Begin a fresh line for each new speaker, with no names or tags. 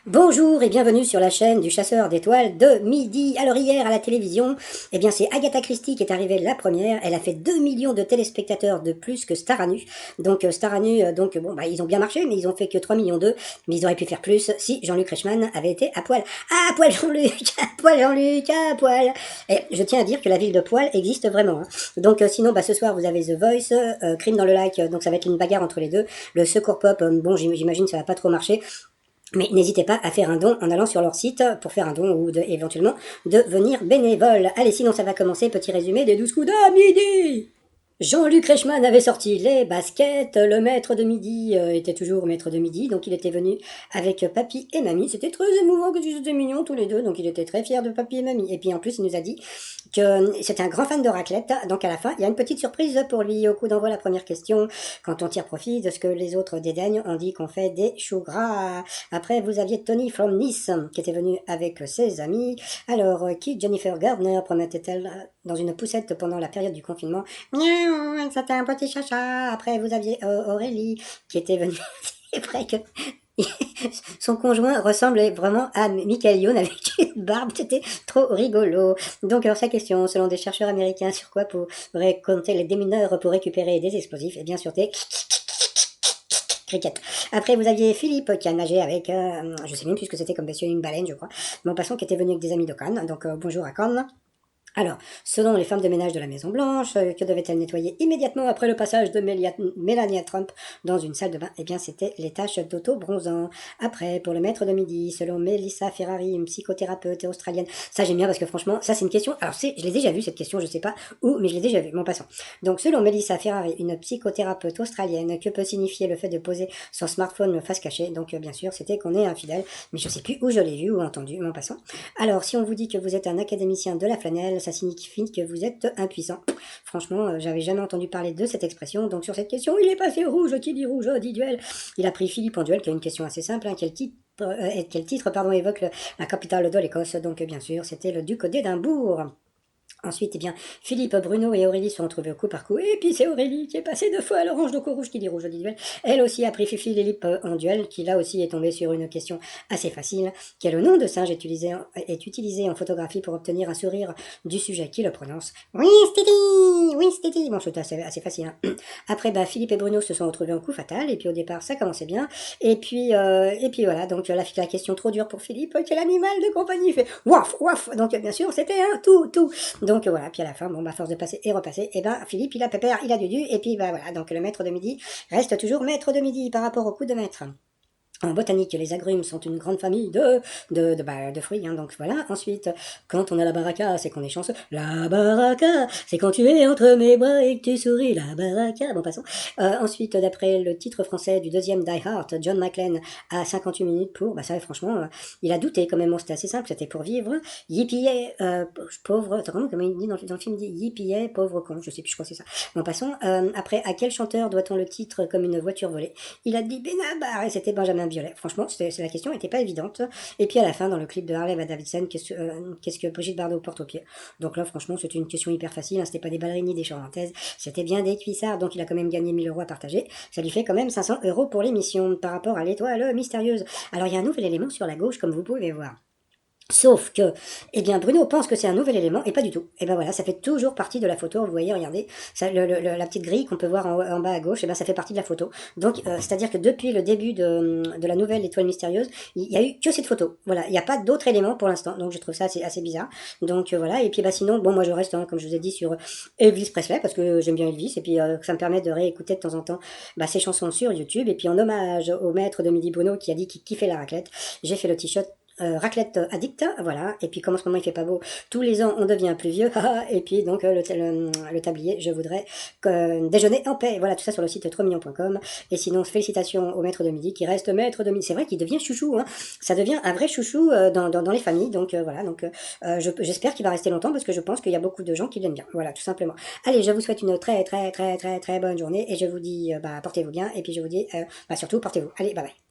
Bonjour et bienvenue sur la chaîne du chasseur d'étoiles de midi. Alors hier à la télévision, eh bien c'est Agatha Christie qui est arrivée la première. Elle a fait 2 millions de téléspectateurs de plus que Staranu. Donc Staranu, bon ils ont bien marché, mais ils ont fait que 3 millions d'eux. Mais ils auraient pu faire plus si Jean-Luc Reichmann avait été à poil. À poil Jean-Luc, à poil Jean-Luc, à poil. Et je tiens à dire que la ville de Poil existe vraiment. Donc sinon, ce soir vous avez The Voice, Crime dans le lac. Donc ça va être une bagarre entre les deux. Le Secours Pop, bon j'imagine ça va pas trop marcher. Mais n'hésitez pas à faire un don en allant sur leur site pour faire un don ou éventuellement devenir bénévole. Allez, sinon ça va commencer. Petit résumé des 12 coups de midi. Jean-Luc Reichmann avait sorti les baskets, le maître de midi était toujours maître de midi, donc il était venu avec papy et mamie, c'était très émouvant que c'était mignon tous les deux, donc il était très fier de papy et mamie, et puis en plus il nous a dit que c'était un grand fan de raclette, donc à la fin il y a une petite surprise pour lui au coup d'envoi la première question, quand on tire profit de ce que les autres dédaignent, on dit qu'on fait des choux gras. Après vous aviez Tony from Nice qui était venu avec ses amis, alors qui Jennifer Gardner promettait-elle dans une poussette pendant la période du confinement? Miaou, c'était un petit chacha. Après, vous aviez Aurélie qui était venue. C'est vrai que son conjoint ressemblait vraiment à Michael Youn avec une barbe, c'était trop rigolo. Donc, alors sa question, selon des chercheurs américains, sur quoi pourraient compter les démineurs pour récupérer des explosifs? Eh bien, sur des cricket. Après, vous aviez Philippe qui a nagé avec, je sais même plus ce que c'était comme bestiole, une baleine, je crois. Mon passant qui était venu avec des amis de Cannes, donc bonjour à Cannes. Alors, selon les femmes de ménage de la Maison Blanche, que devaient-elles nettoyer immédiatement après le passage de Melania Trump dans une salle de bain? Eh bien, c'était les tâches d'auto-bronzant. Après, pour le maître de midi, selon Melissa Ferrari, une psychothérapeute australienne. Ça, j'aime bien parce que franchement, ça, c'est une question. Alors, je l'ai déjà vue, cette question, je sais pas où, mais je l'ai déjà vue, mon passant. Donc, selon Melissa Ferrari, une psychothérapeute australienne, que peut signifier le fait de poser son smartphone face cachée? Donc, bien sûr, c'était qu'on est infidèle, mais je sais plus où je l'ai vu ou entendu, mon passant. Alors, si on vous dit que vous êtes un académicien de la flanelle, ça signifie que vous êtes impuissant. Franchement, j'avais jamais entendu parler de cette expression, donc sur cette question, il est passé rouge, qui dit rouge, dit duel. Il a pris Philippe en duel, qui a une question assez simple, quel titre évoque la capitale de l'Écosse? Donc bien sûr, c'était le duc d'Édimbourg. Ensuite, eh bien, Philippe, Bruno et Aurélie sont retrouvés au coup par coup. Et puis c'est Aurélie qui est passée 2 fois à l'orange, donc au rouge qui dit rouge, dit duel. Elle aussi a pris Fifi Lilip en duel, qui là aussi est tombée sur une question assez facile. Quel nom de singe est utilisé en photographie pour obtenir un sourire du sujet qui le prononce? Oui, Stevie, oui, Stevie. Bon, c'est assez facile. Hein. Après, Philippe et Bruno se sont retrouvés en coup fatal. Et puis au départ, ça commençait bien. Et puis voilà, donc la question trop dure pour Philippe. Quel animal de compagnie? Il fait waf, waf. Donc bien sûr, c'était un tout. Donc voilà, puis à la fin, force de passer et repasser, et Philippe, il a pépère, il a du, et puis voilà, donc le maître de midi reste toujours maître de midi par rapport au coup de maître. En botanique, les agrumes sont une grande famille de fruits, hein, donc voilà. Ensuite, quand on a la baraka, c'est qu'on est chanceux. La baraka, c'est quand tu es entre mes bras et que tu souris. La baraka, bon, passons. Ensuite, d'après le titre français du deuxième Die Hard, John McClane a 58 minutes pour, ça, franchement, il a douté quand même, bon, c'était assez simple, c'était pour vivre. Yippie, pauvre, comment il dit dans le film, il dit yippie, pauvre con, je sais plus, je crois que c'est ça. Bon, passons. Après, à quel chanteur doit-on le titre comme une voiture volée? Il a dit Benabar, et c'était Benjamin Biolay. Franchement, la question n'était pas évidente. Et puis à la fin, dans le clip de Harley Davidson, qu'est-ce que Brigitte Bardot porte au pied? Donc là, franchement, c'était une question hyper facile. Hein, c'était pas des ballerines ni des charentaises, c'était bien des cuissards. Donc il a quand même gagné 1000 € à partager. Ça lui fait quand même 500 € pour l'émission par rapport à l'étoile mystérieuse. Alors il y a un nouvel élément sur la gauche, comme vous pouvez voir. Sauf que, Bruno pense que c'est un nouvel élément, et pas du tout. Et voilà, ça fait toujours partie de la photo, vous voyez, regardez, ça, la petite grille qu'on peut voir en bas à gauche, ça fait partie de la photo. Donc, c'est-à-dire que depuis le début de la nouvelle étoile mystérieuse, il n'y a eu que cette photo. Voilà, il n'y a pas d'autres éléments pour l'instant, donc je trouve ça assez bizarre. Donc voilà, et puis sinon, moi je reste, comme je vous ai dit, sur Elvis Presley, parce que j'aime bien Elvis, et puis ça me permet de réécouter de temps en temps ses chansons sur YouTube, et puis en hommage au maître de midi Bruno qui a dit qu'il kiffait la raclette, j'ai fait le t-shirt raclette addict, voilà, et puis comme en ce moment il fait pas beau, tous les ans on devient plus vieux, et puis donc le tablier, je voudrais déjeuner en paix, voilà, tout ça sur le site 3millions.com, et sinon félicitations au maître de midi qui reste maître de midi, c'est vrai qu'il devient chouchou, hein. Ça devient un vrai chouchou dans les familles, donc voilà, donc j'espère qu'il va rester longtemps parce que je pense qu'il y a beaucoup de gens qui l'aiment bien, voilà, tout simplement. Allez, je vous souhaite une très bonne journée, et je vous dis, portez-vous bien, et puis je vous dis, surtout portez-vous, allez, bye bye.